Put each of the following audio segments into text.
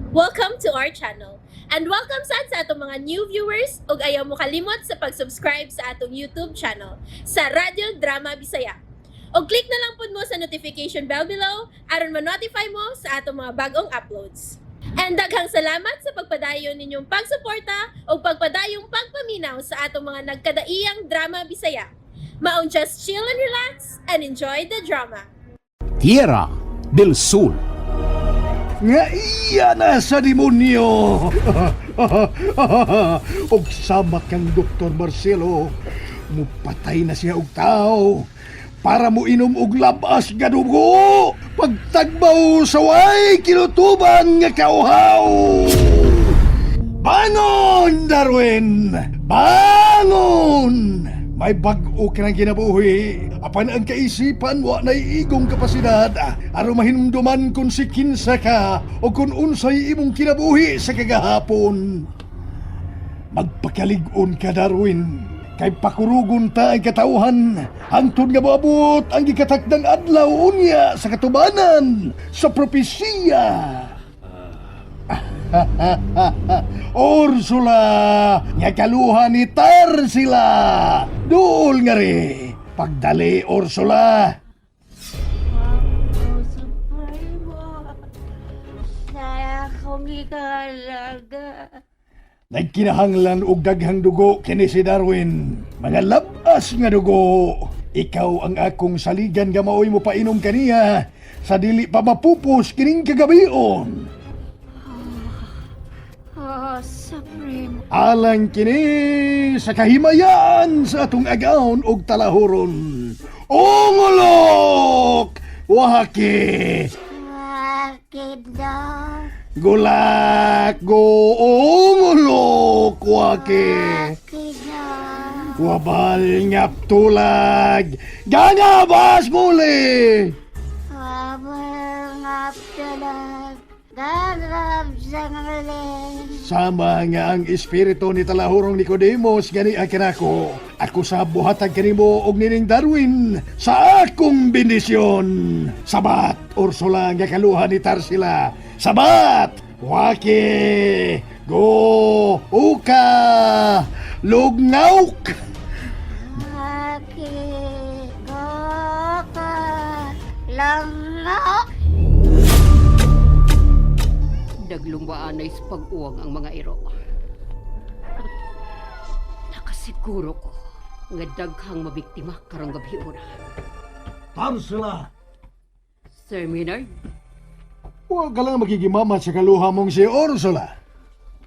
Welcome to our channel. And welcome sa atong mga new viewers ug ayaw mo kalimot sa pag-subscribe sa atong YouTube channel sa Radio Drama Bisaya. O click na lang pud mo sa notification bell below aron ma-notify mo sa atong mga bagong uploads. And daghang salamat sa pagpadayon ninyong pagsuporta o pagpadayong pagpaminaw sa atong mga nagkadaiyang Drama Bisaya. Maong just chill and relax and enjoy the drama. Tierra del Sur. Nga iya na sa demonyo! Og samat kang Dr. Marcelo, mupatay na siya og tao para mo inom og labas nga dugo pagtagbaw sa way kinutuban nga kauhaw. Bangon, Darwin! Bangon! May bag-o ka ng kinabuhi. Apan ang kaisipan wa na igong kapasidad. Aron mahinumduman kung si kinsa ka o kung unsay imong kinabuhi sa kagahapon. Magpakalig-on ka, Darwin. Kay pakurugon ta ang katauhan. Hangtod nga moabot ang gikatakdang adlaw unya sa katubanan sa propesiya. Ursula, nga kaluha ni Tarsila. Dool nga rin. Pagdali, Ursula. Ako Supremo, saya akong ikalaga. Nagkinahanglan og daghang dugo kini si Darwin. Mga labas nga dugo. Ikaw ang akong saligan nga maoy mo painom kaniya sa dili pa mapupos kining kagabion. Supremo. Alang kini sa kahimayan sa atong agaon og talahuron. Ungolok! Wahaki! Bakit daw? Gulak! Go! Ungolok! Wahaki! Bakit daw? Wabal ngap tulag! Gangabas muli! Wabal ngap tulag. Gagab sa ngalan. Sama nga ang espiritu ni Talahurong Nicodemus gani akin ako. Ako sa buhatag kanimo og nining Darwin sa akong bendisyon. Sabat, Ursula nga kaluha ni Tarsila. Sabat! Waki! Go! Uka! Lugnauk! Bakit ka langak? Daglungbaan ay pag-uwang ang mga iro. Nakasiguro ko nga daghang mabiktima karong gabi una. Tarsila! Sir Maynard, Huwag ka lang magigimama sa kaluha mong si Ursula.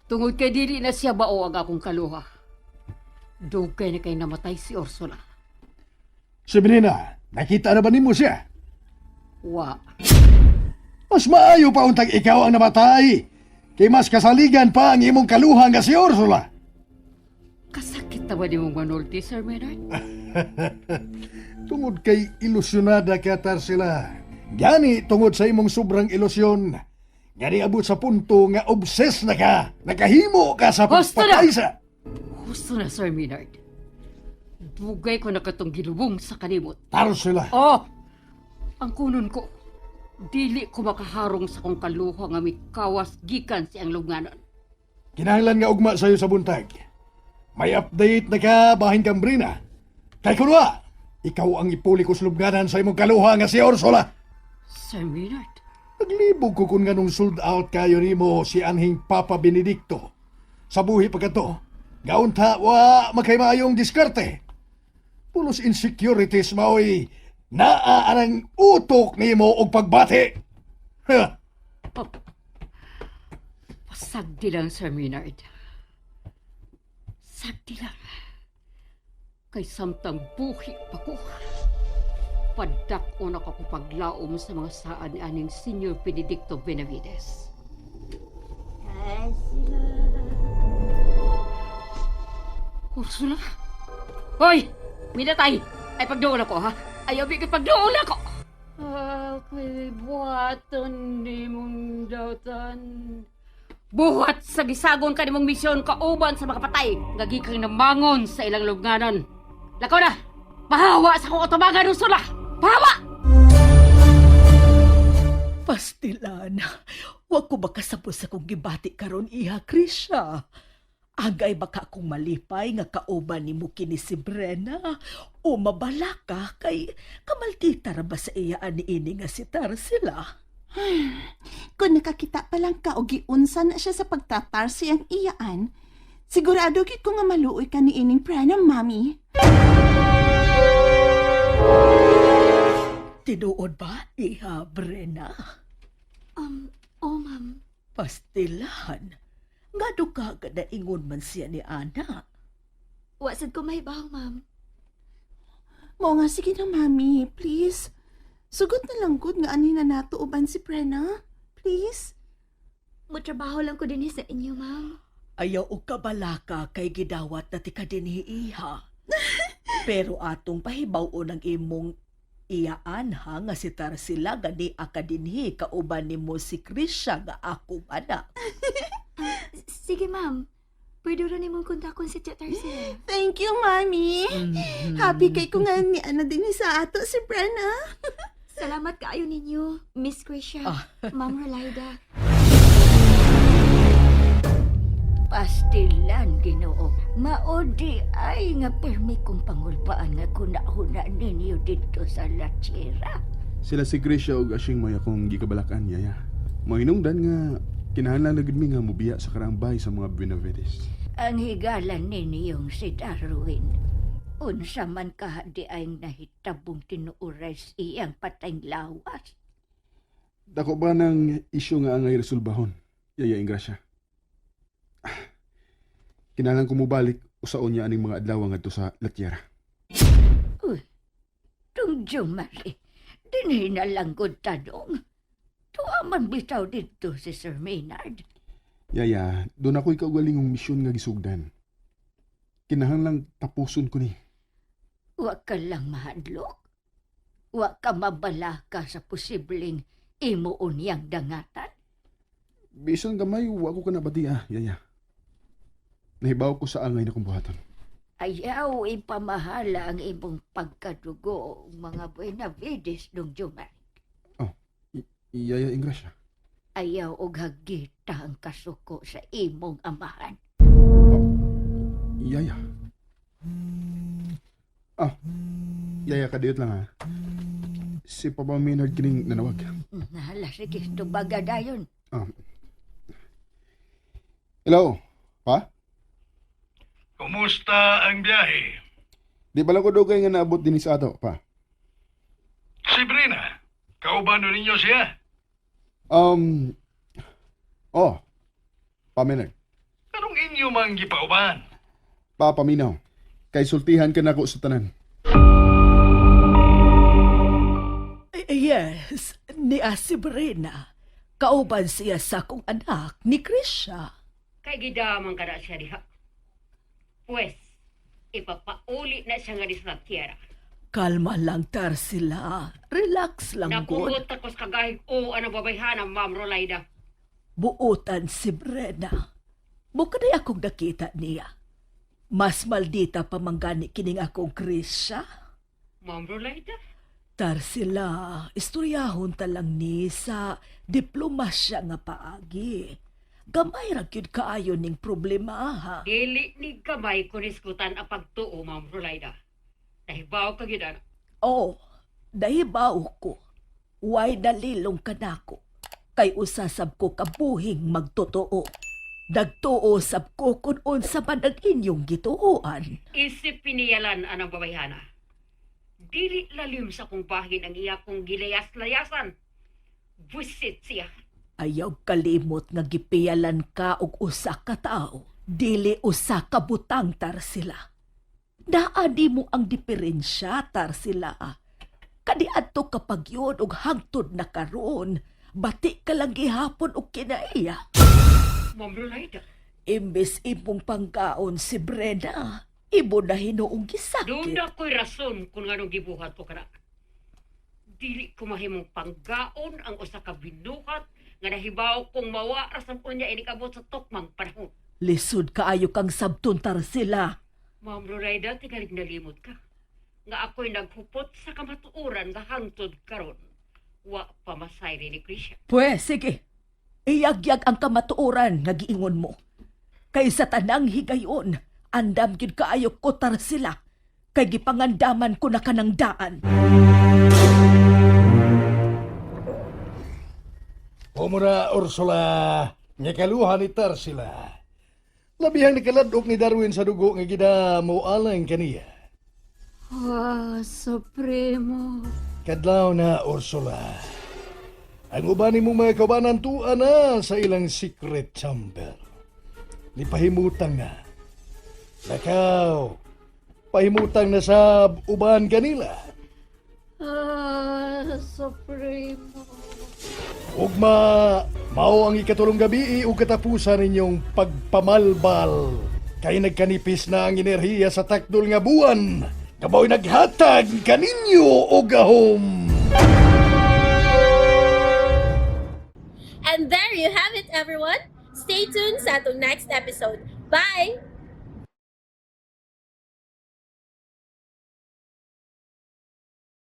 tungod kay dili na siya bao ang akong kaluha. Dugay na kay namatay si Ursula. Si Benina, nakita na ba nimo siya? Wa, Mas maayo pa untag ikaw ang namatay. Kay mas kasaligan pa ang imong kaluha nga si Ursula. kasakit na ba ni mong manulti, Sir Maynard? Tungod kay ilusyonada ka, Tarsila. Gani tungod sa imong sobrang ilusyon. Gani abot sa punto nga obses na ka. Nakahimo ka sa Gusto na! pagpatay sa... Gusto na, Sir Maynard. Dugay ko na katong gilubong sa kanimot. Tarsila. Oh! Ang kunon ko, dili ko makaharong sa kong kaluha nga may kawas gikan siyang lubnganon. Kinahanglan nga ugma sa'yo sa buntag. May update na ka bahin kang Brina. Kay kunwa, ikaw ang ipuli ko slubganan sa imong kaluha nga si Ursula. Sir Maynard, Naglibog ko kung ganong sold out kayo nimo si anhing Papa Benedicto. Sa buhi pagkato, gaunta wa makaymayong diskarte. Pulos insecurities maoy naaarang utok nimo og pagbati. Ha! pasagdi lang, Sir Maynard. Sagdi lang. Kay samtang buhi pa ko. Padak-o na ko paglaom sa mga saan ni aning Senior Benedicto Benavides. Ursula? Hoy! Minatay! Ay pagdoon ako, ha? Ayaw bigay pagdoon ako! Ako'y buhaton di mong dautan. Buhat sa gisagon ka nimong misyon kauban sa mga patay. Gagi kang namangon sa ilang lugnanan. Lakaw na! Pahawa sa kong otomagan, Ursula! Pahawa! Pastilana, Wa ko makasapos sa kong gibati karon iha, Krisha. Agay baka akong malipay nga kauban ni mo kini si Brenna o mabala ka kay kamaltita ra ba sa iyaan ni ini nga si Tarsila? Kung nakakita pa lang ka o giunsa na siya sa pagtatar siyang iyaan, sigurado gid ko nga maluoy ka ni ining prana, mami. Tinuod ba, iha, Brenna? Ma'am. Pastilan. Nga do ka na ingon man siya ni Ana. Wasad ko mahibaw, ma'am. Mo nga, sige na, mami. Please. Sugot na lang gud nga ani na nato uban si Prena. Please. Mutrabaho lang ko din sa inyo, ma'am. Ayaw og kabalaka kay gidawat na tika dinhi iha. Pero atong pahibaw-on ang imong iyaan ha nga si Tarsila gani akadinhi kauban nimo si Krisha nga akong anak. Sige, ma'am. Pwede rin nimong kontakon si Tia Tarsila. Thank you, mami. Happy kay ko nga ni ana din sa ato si Prena. Salamat kaayo ninyo, Miss Krisha, Ma'am Rolida. Pastilan, Ginoo. Maodi ay nga permi kong pangulbaan nga kunahuna ninyo dito sa Lachira. Sila si Grisha o asyeng may akong gikabalakan, yaya. Mahinungdan nga, kinahanglan na gid mi nga mubiya sa karambay sa mga Benavides. Ang higalan ninyong si Darwin. Unsa man ka di ay nahitabong tinuuray iyang patayng lawas. Dako ba ng isyu nga angay resolbahon, yaya Ingrasya? Kinahanglan ko mubalik usaon niya aning mga adlaw ngadto sa Latiera. Uy, tungjo mali. Dinhi na lang gud tanong. Tuwa man bitaw dito si Sir Maynard. Yaya, doon ako'y kaugalingong misyon nga gisugdan. Kinahanglan tapuson ko ni. Wa ka lang mahadlok. Wa ka mabala ka sa posibleng imuon yang dangatan. Bisan gamay, wa ko ka nabati yaya. Nahibaw ko sa angay na kong buhaton. Ayaw ipamahala ang imong pagkadugo mga Benavides nung Jumar. Yaya Ingrasya. Ayaw og hagita ang kasuko sa imong amahan. Yaya. Yaya, kadiyot lang ha. Si Papa Maynard kining nanawag. Nahala, sige, tubaga dayon. Hello, pa? Kumusta ang biyahe? Di pala ko dugay nga naabot din sa ato, pa. Si Brina, kaubano ninyo siya? Pa Maynard. Anong inyo mang gipauban? Pa, paminaw. Kay sultihan ka na ko sa tanan. Yes, ni si Brenna. Kauban siya sa akong anak ni Krisha. Kay gidaman ka na siya diha. Pues, ipapauli na siya nga di sa tierra. Kalma lang, Tarsila. Relax lang, God. Napugot ako sa kagahig o ano babayhana, Ma'am Rolida. Buotan si Brenna. Buka na akong nakita niya. Mas maldita pa manggani kining akong Krisha. Ma'am Rolida? Tarsila, istoryahon talang ni sa diplomasya nga paagi. Gamay ra gyud kaayo ning problema ha. Dili ni gamay kuniskutan ang pagtuo, Ma'am Rolida. Nahibaw ka gidan. Oh, nahibaw ko. Way dalilong kanako. Kay usasab ko kabuhing magtotoo. Nagtuo sab ko kung unsa man ang inyong gituoan. Isip piniyalan anang babayhana. Dili lalim sa kong bahin ang iya kong gilayas-layasan. Busit siya. Ayaw kalimot nga gipiyalan ka og usa ka tao. Dili usa ka butang, Tarsila. Naadi mo ang diferensya, Tarsila. Kadi adto kapag yun og hangtod na karon, bati ka lang gihapon og kinaiya. Ma'am Rolida. Imbes imong pangkaon si Brenna, ibo na hinuong gisakit. Doon ako'y rason kung anong gibuhat ko kana. Dili ko mahimong panggaon ang usa ka binuhat nga nahibaw kong mawarasan ko niya inikabot sa tukmang panahon. Lisod kaayo kang sabton, Tarsila. Ma'am Rolida, tingalig nalimot ka. Nga ako'y naghupot sa kamatuuran nga hangtod karon. Wa pamasay rin ni Krisha. Pwes, sige. Iyagyag ang kamatuoran nga giingon mo. Kay sa tanang higayon, andam gid kaayo ko Tarsila. Kay gipangandaman ko na kanang daan. Pumura, Ursula, nga kaluhan ni Tarsila. Labihang nakaladok ni Darwin sa dugo nga gidamo alang kaniya. Supremo. Kadlaw na, Ursula. Ang uban mong mga kabanan tuan na sa ilang secret chamber. Ni pahimutang na. Nakaw, pahimutang na sa uban kanila. Supremo. Ugma, mao ang ikatulong gabi ug katapusan ninyong pagpamalbal. Kay nagkanipis na ang enerhiya sa takdol nga buwan. Kabaw naghatag kaninyo o gahom. And there you have it, everyone. Stay tuned sa atong next episode. Bye!